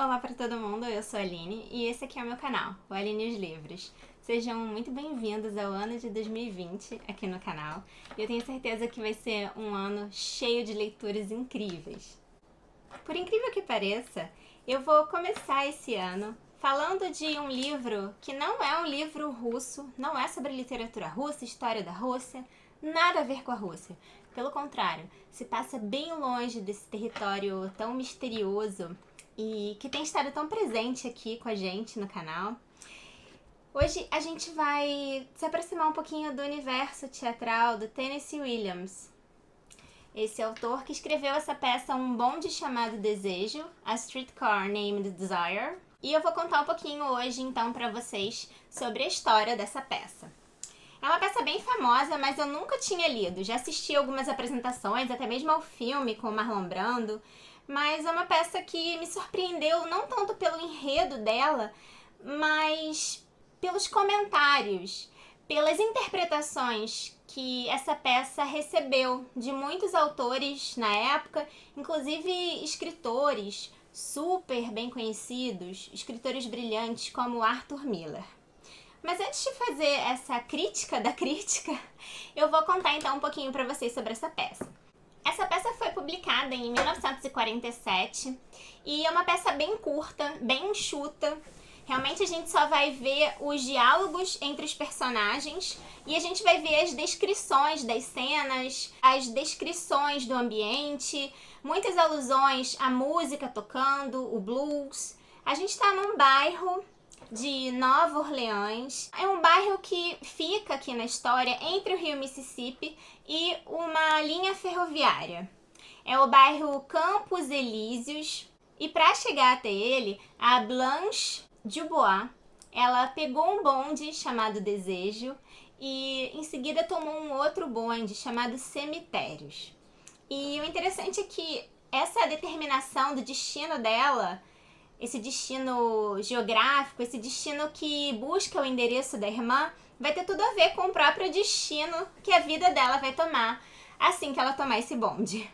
Olá para todo mundo, eu sou a Aline e esse aqui é o meu canal, o Aline os Livros. Sejam muito bem-vindos ao ano de 2020 aqui no canal. E eu tenho certeza que vai ser um ano cheio de leituras incríveis. Por incrível que pareça, eu vou começar esse ano falando de um livro que não é um livro russo, não é sobre literatura russa, história da Rússia, nada a ver com a Rússia. Pelo contrário, se passa bem longe desse território tão misterioso e que tem estado tão presente aqui com a gente no canal. Hoje a gente vai se aproximar um pouquinho do universo teatral do Tennessee Williams. Esse autor que escreveu essa peça Um Bonde Chamado Desejo, A Streetcar Named Desire. E eu vou contar um pouquinho hoje, então, pra vocês sobre a história dessa peça. É uma peça bem famosa, mas eu nunca tinha lido. Já assisti algumas apresentações, até mesmo ao filme com o Marlon Brando. Mas é uma peça que me surpreendeu não tanto pelo enredo dela, mas pelos comentários, pelas interpretações que essa peça recebeu de muitos autores na época, inclusive escritores super bem conhecidos, escritores brilhantes como Arthur Miller. Mas antes de fazer essa crítica da crítica, eu vou contar então um pouquinho para vocês sobre essa peça. Essa peça foi publicada em 1947 e é uma peça bem curta, bem enxuta. Realmente a gente só vai ver os diálogos entre os personagens e a gente vai ver as descrições das cenas, as descrições do ambiente, muitas alusões à música tocando, o blues. A gente está num bairro de Nova Orleans. É um bairro que fica aqui na história entre o rio Mississippi e uma linha ferroviária. É o bairro Campos Elíseos. E para chegar até ele, a Blanche Dubois, ela pegou um bonde chamado Desejo e em seguida tomou um outro bonde chamado Cemitérios. E o interessante é que essa determinação do destino dela, esse destino geográfico, esse destino que busca o endereço da irmã, vai ter tudo a ver com o próprio destino que a vida dela vai tomar assim que ela tomar esse bonde.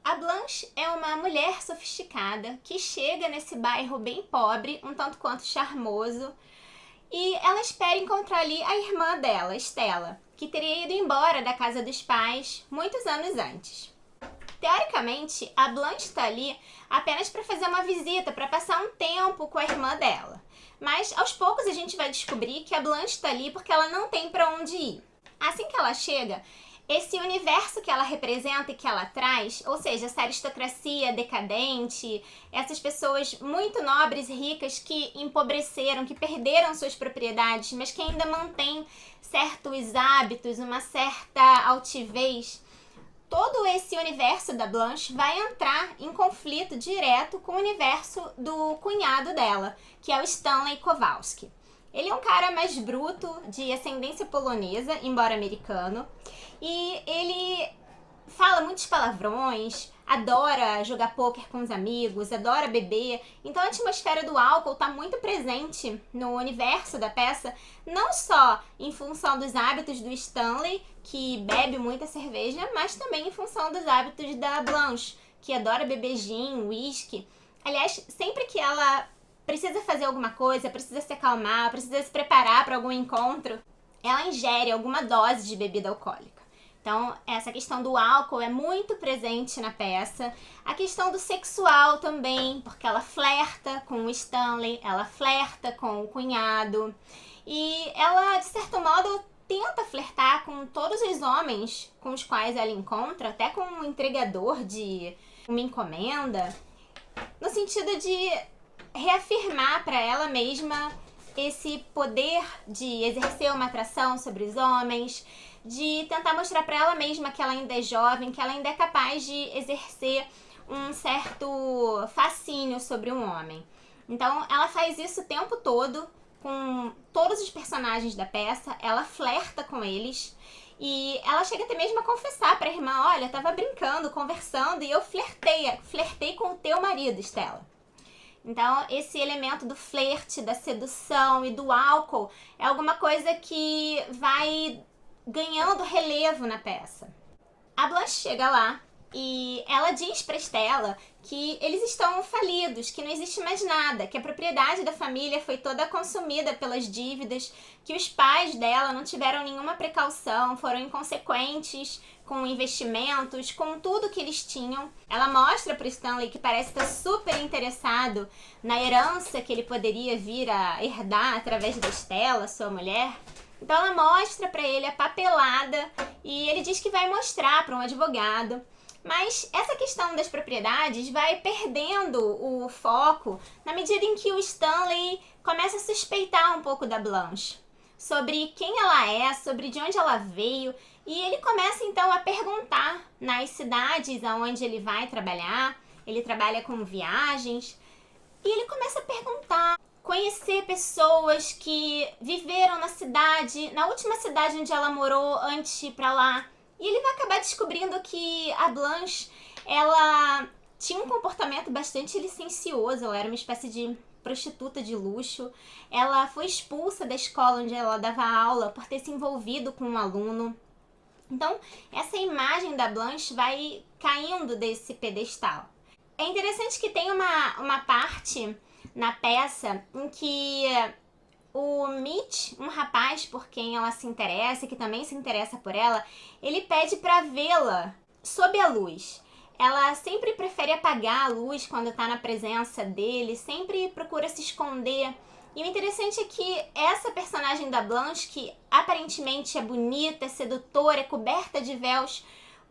A Blanche é uma mulher sofisticada que chega nesse bairro bem pobre, um tanto quanto charmoso, e ela espera encontrar ali a irmã dela, Stella, que teria ido embora da casa dos pais muitos anos antes. Teoricamente, a Blanche está ali apenas para fazer uma visita, para passar um tempo com a irmã dela. Mas aos poucos a gente vai descobrir que a Blanche está ali porque ela não tem para onde ir. Assim que ela chega, esse universo que ela representa e que ela traz, ou seja, essa aristocracia decadente, essas pessoas muito nobres e ricas que empobreceram, que perderam suas propriedades, mas que ainda mantêm certos hábitos, uma certa altivez. Todo esse universo da Blanche vai entrar em conflito direto com o universo do cunhado dela, que é o Stanley Kowalski. Ele é um cara mais bruto, de ascendência polonesa, embora americano, e ele fala muitos palavrões, adora jogar pôquer com os amigos, adora beber. Então a atmosfera do álcool está muito presente no universo da peça, não só em função dos hábitos do Stanley, que bebe muita cerveja, mas também em função dos hábitos da Blanche, que adora beber gin, whisky. Aliás, sempre que ela precisa fazer alguma coisa, precisa se acalmar, precisa se preparar para algum encontro, ela ingere alguma dose de bebida alcoólica. Então, essa questão do álcool é muito presente na peça. A questão do sexual também, porque ela flerta com o Stanley, ela flerta com o cunhado. E ela, de certo modo, tenta flertar com todos os homens com os quais ela encontra, até com um entregador de uma encomenda, no sentido de reafirmar para ela mesma esse poder de exercer uma atração sobre os homens, de tentar mostrar para ela mesma que ela ainda é jovem, que ela ainda é capaz de exercer um certo fascínio sobre um homem. Então, ela faz isso o tempo todo com todos os personagens da peça, ela flerta com eles e ela chega até mesmo a confessar para a irmã: olha, eu tava brincando, conversando e eu flertei com o teu marido, Stella. Então, esse elemento do flerte, da sedução e do álcool é alguma coisa que vai ganhando relevo na peça. A Blanche chega lá E ela diz pra Stella que eles estão falidos, que não existe mais nada, que a propriedade da família foi toda consumida pelas dívidas, que os pais dela não tiveram nenhuma precaução, foram inconsequentes com investimentos, com tudo que eles tinham. Ela mostra pro Stanley que parece estar super interessado na herança que ele poderia vir a herdar através da Stella, sua mulher. Então ela mostra pra ele a papelada e ele diz que vai mostrar para um advogado. Mas essa questão das propriedades vai perdendo o foco na medida em que o Stanley começa a suspeitar um pouco da Blanche, sobre quem ela é, sobre de onde ela veio, e ele começa então a perguntar nas cidades aonde ele vai trabalhar. Ele trabalha com viagens, e ele começa a perguntar, conhecer pessoas que viveram na cidade, na última cidade onde ela morou antes de ir pra lá. E ele vai acabar descobrindo que a Blanche, ela tinha um comportamento bastante licencioso, ela era uma espécie de prostituta de luxo. Ela foi expulsa da escola onde ela dava aula por ter se envolvido com um aluno. Então, essa imagem da Blanche vai caindo desse pedestal. É interessante que tem uma parte na peça em que o Mitch, um rapaz por quem ela se interessa, que também se interessa por ela, ele pede pra vê-la sob a luz. Ela sempre prefere apagar a luz quando tá na presença dele, sempre procura se esconder. E o interessante é que essa personagem da Blanche, que aparentemente é bonita, é sedutora, é coberta de véus,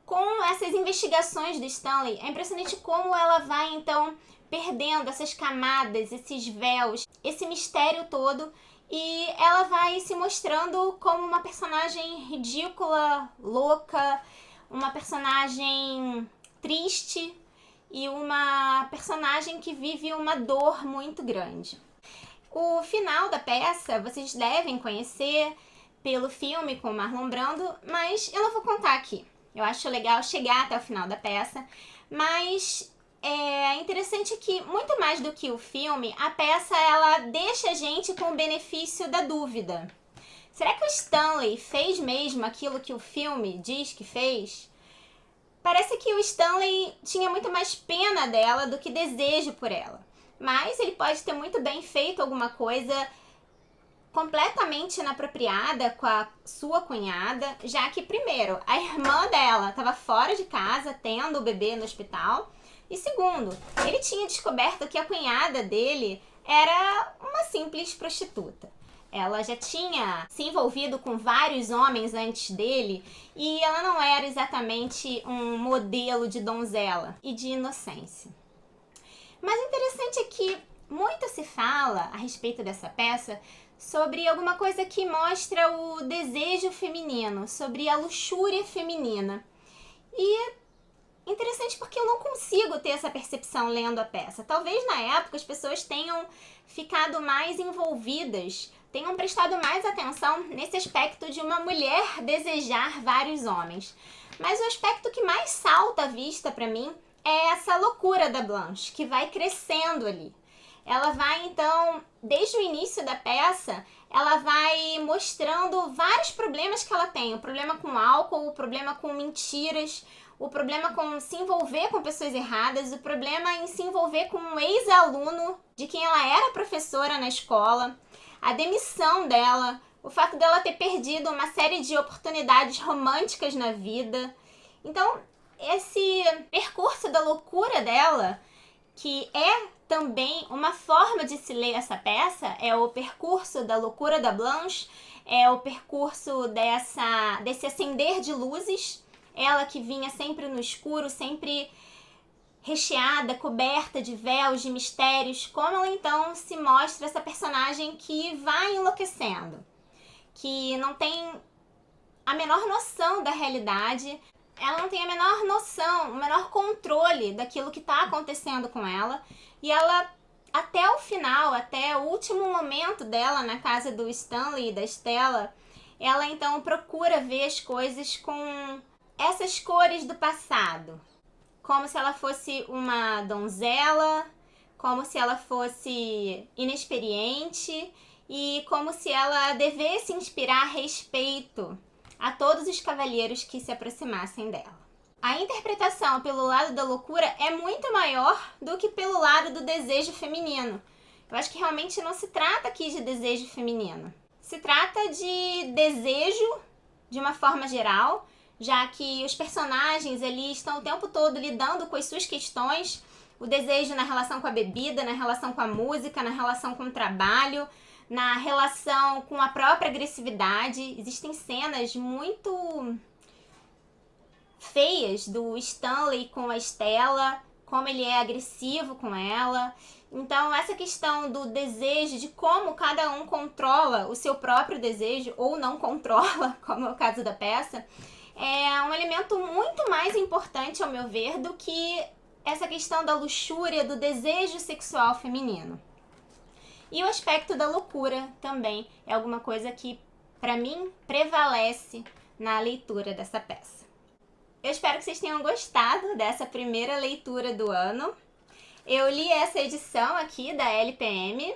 com essas investigações do Stanley, é impressionante como ela vai então perdendo essas camadas, esses véus, esse mistério todo. E ela vai se mostrando como uma personagem ridícula, louca, uma personagem triste e uma personagem que vive uma dor muito grande. O final da peça vocês devem conhecer pelo filme com Marlon Brando, mas eu não vou contar aqui. Eu acho legal chegar até o final da peça, mas é interessante que, muito mais do que o filme, a peça ela deixa a gente com o benefício da dúvida. Será que o Stanley fez mesmo aquilo que o filme diz que fez? Parece que o Stanley tinha muito mais pena dela do que desejo por ela. Mas ele pode ter muito bem feito alguma coisa completamente inapropriada com a sua cunhada, já que, primeiro, a irmã dela estava fora de casa, tendo o bebê no hospital, e segundo, ele tinha descoberto que a cunhada dele era uma simples prostituta. Ela já tinha se envolvido com vários homens antes dele e ela não era exatamente um modelo de donzela e de inocência. Mas o interessante é que muito se fala a respeito dessa peça sobre alguma coisa que mostra o desejo feminino, sobre a luxúria feminina. E interessante porque eu não consigo ter essa percepção lendo a peça. Talvez na época as pessoas tenham ficado mais envolvidas, tenham prestado mais atenção nesse aspecto de uma mulher desejar vários homens. Mas o aspecto que mais salta à vista para mim é essa loucura da Blanche, que vai crescendo ali. Ela vai, então, desde o início da peça, ela vai mostrando vários problemas que ela tem. O problema com álcool, o problema com mentiras, o problema com se envolver com pessoas erradas, o problema em se envolver com um ex-aluno de quem ela era professora na escola, a demissão dela, o fato dela ter perdido uma série de oportunidades românticas na vida. Então, esse percurso da loucura dela, que é também uma forma de se ler essa peça, é o percurso da loucura da Blanche, é o percurso desse acender de luzes, ela que vinha sempre no escuro, sempre recheada, coberta de véus, de mistérios, como ela então se mostra essa personagem que vai enlouquecendo, que não tem a menor noção da realidade, ela não tem a menor noção, o menor controle daquilo que está acontecendo com ela, e ela, até o final, até o último momento dela na casa do Stanley e da Stella, ela então procura ver as coisas com essas cores do passado, como se ela fosse uma donzela, como se ela fosse inexperiente e como se ela devesse inspirar respeito a todos os cavalheiros que se aproximassem dela. A interpretação pelo lado da loucura é muito maior do que pelo lado do desejo feminino. Eu acho que realmente não se trata aqui de desejo feminino. Se trata de desejo de uma forma geral, já que os personagens ali estão o tempo todo lidando com as suas questões, o desejo na relação com a bebida, na relação com a música, na relação com o trabalho, na relação com a própria agressividade. Existem cenas muito feias do Stanley com a Stella, como ele é agressivo com ela. Então, essa questão do desejo, de como cada um controla o seu próprio desejo ou não controla, como é o caso da peça, é um elemento muito mais importante, ao meu ver, do que essa questão da luxúria, do desejo sexual feminino. E o aspecto da loucura também é alguma coisa que, para mim, prevalece na leitura dessa peça. Eu espero que vocês tenham gostado dessa primeira leitura do ano. Eu li essa edição aqui da LPM.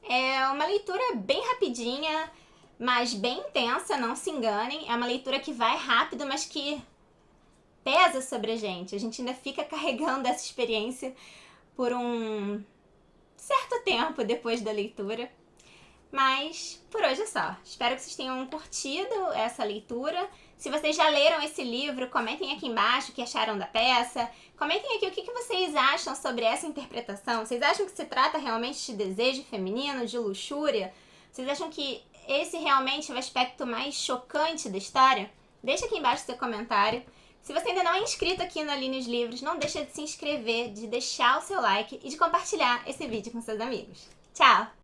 É uma leitura bem rapidinha, mas bem intensa, não se enganem. É uma leitura que vai rápido, mas que pesa sobre a gente. A gente ainda fica carregando essa experiência por um certo tempo depois da leitura. Mas por hoje é só. Espero que vocês tenham curtido essa leitura. Se vocês já leram esse livro, comentem aqui embaixo o que acharam da peça. Comentem aqui o que vocês acham sobre essa interpretação. Vocês acham que se trata realmente de desejo feminino, de luxúria? Vocês acham que esse realmente é o aspecto mais chocante da história? Deixa aqui embaixo seu comentário. Se você ainda não é inscrito aqui no Aline os Livros, não deixa de se inscrever, de deixar o seu like e de compartilhar esse vídeo com seus amigos. Tchau!